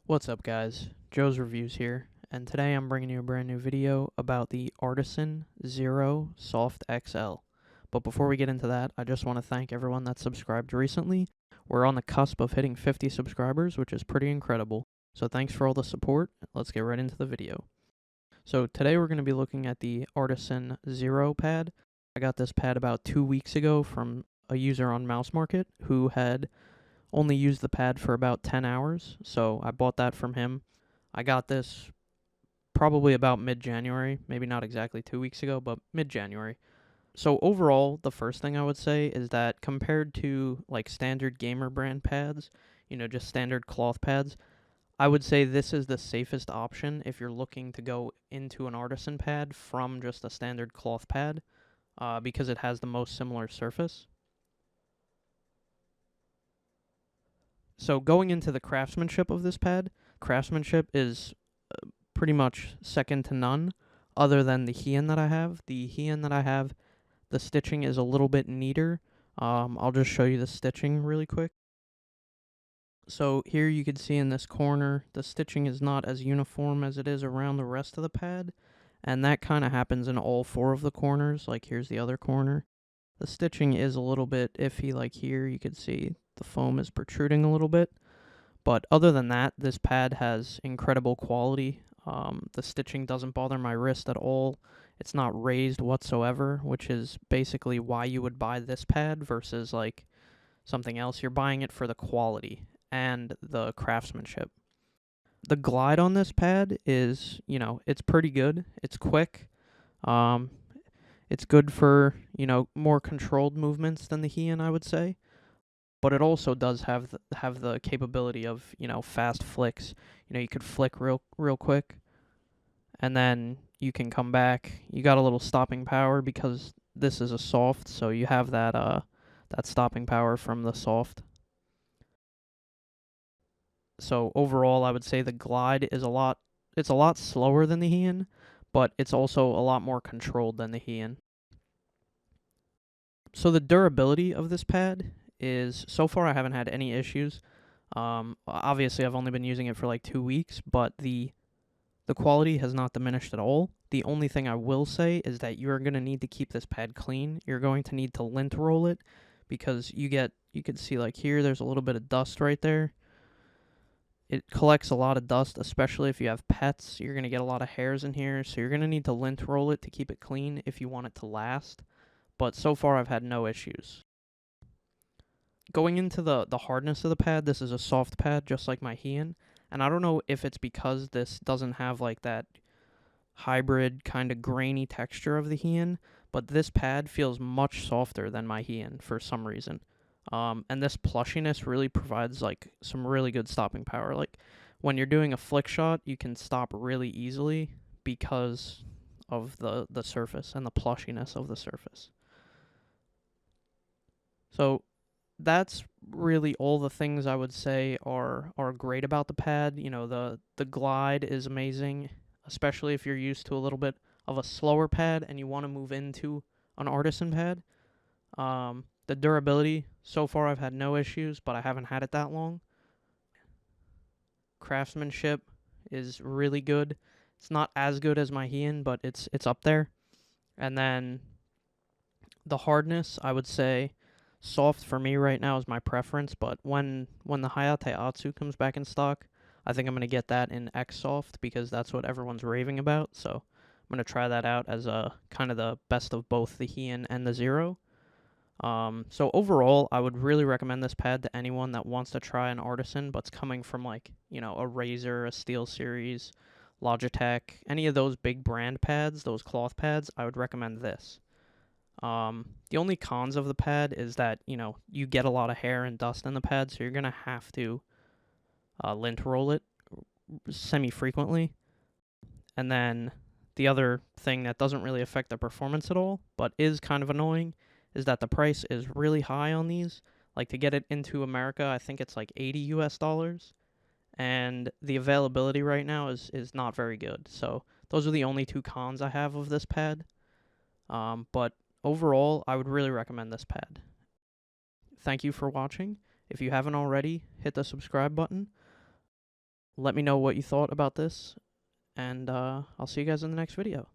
What's up guys, Joe's Reviews here, and today I'm bringing you a brand new video about the Artisan Zero Soft XL. But before we get into that, I just want to thank everyone that subscribed recently. We're on the cusp of hitting 50 subscribers, which is pretty incredible. So thanks for all the support. Let's get right into the video. So today we're going to be looking at the Artisan Zero pad. I got this pad about 2 weeks ago from a user on MouseMarket who had only used the pad for about 10 hours, so I bought that from him. I got this probably about mid-January, maybe not exactly 2 weeks ago, but mid-January. So overall, the first thing I would say is that compared to like standard gamer brand pads, just standard cloth pads, I would say this is the safest option if you're looking to go into an artisan pad from just a standard cloth pad, because it has the most similar surface. So going into the craftsmanship of this pad, craftsmanship is pretty much second to none other than the Hien that I have. The Hien that I have, the stitching is a little bit neater. I'll just show you the stitching really quick. So here you can see in this corner, the stitching is not as uniform as it is around the rest of the pad. And that kind of happens in all four of the corners. Like here's the other corner. The stitching is a little bit iffy, like here you can see the foam is protruding a little bit. But other than that, this pad has incredible quality. The stitching doesn't bother my wrist at all. It's not raised whatsoever, which is basically why you would buy this pad versus like something else. You're buying it for the quality and the craftsmanship. The glide on this pad is, it's pretty good. It's quick. It's good for, more controlled movements than the Hien, I would say. But it also does have the capability of, fast flicks. You could flick real quick, and then you can come back. You got a little stopping power because this is a soft, so you have that stopping power from the soft. So overall, I would say the glide is it's a lot slower than the Hien, but it's also a lot more controlled than the Hien. So the durability of this pad is, so far I haven't had any issues. Obviously I've only been using it for like 2 weeks, but the quality has not diminished at all. The only thing I will say is that you're going to need to keep this pad clean. You're going to need to lint roll it because you can see like here, there's a little bit of dust right there. It collects a lot of dust, especially if you have pets. You're going to get a lot of hairs in here, so you're going to need to lint roll it to keep it clean if you want it to last. But so far I've had no issues. Going into the hardness of the pad, this is a soft pad just like my Hien, and I don't know if it's because this doesn't have like that hybrid kind of grainy texture of the Hien, but this pad feels much softer than my Hien for some reason. And this plushiness really provides like some really good stopping power. Like when you're doing a flick shot, you can stop really easily because of the surface and the plushiness of the surface. So that's really all the things I would say are great about the pad. The glide is amazing, especially if you're used to a little bit of a slower pad and you want to move into an artisan pad. The durability, so far I've had no issues, but I haven't had it that long. Craftsmanship is really good. It's not as good as my Hien, but it's up there. And then the hardness, I would say soft for me right now is my preference, but when the Hayate Atsu comes back in stock, I think I'm going to get that in X soft because that's what everyone's raving about. So I'm going to try that out as a kind of the best of both the Hien and the Zero. So overall, I would really recommend this pad to anyone that wants to try an artisan, but's coming from like, a Razer, a SteelSeries, Logitech, any of those big brand pads, those cloth pads, I would recommend this. The only cons of the pad is that, you get a lot of hair and dust in the pad, so you're going to have to lint roll it semi-frequently. And then the other thing that doesn't really affect the performance at all, but is kind of annoying, is that the price is really high on these. Like to get it into America, I think it's like $80 US, and the availability right now is not very good. So those are the only two cons I have of this pad. But overall, I would really recommend this pad. Thank you for watching. If you haven't already, hit the subscribe button. Let me know what you thought about this, and I'll see you guys in the next video.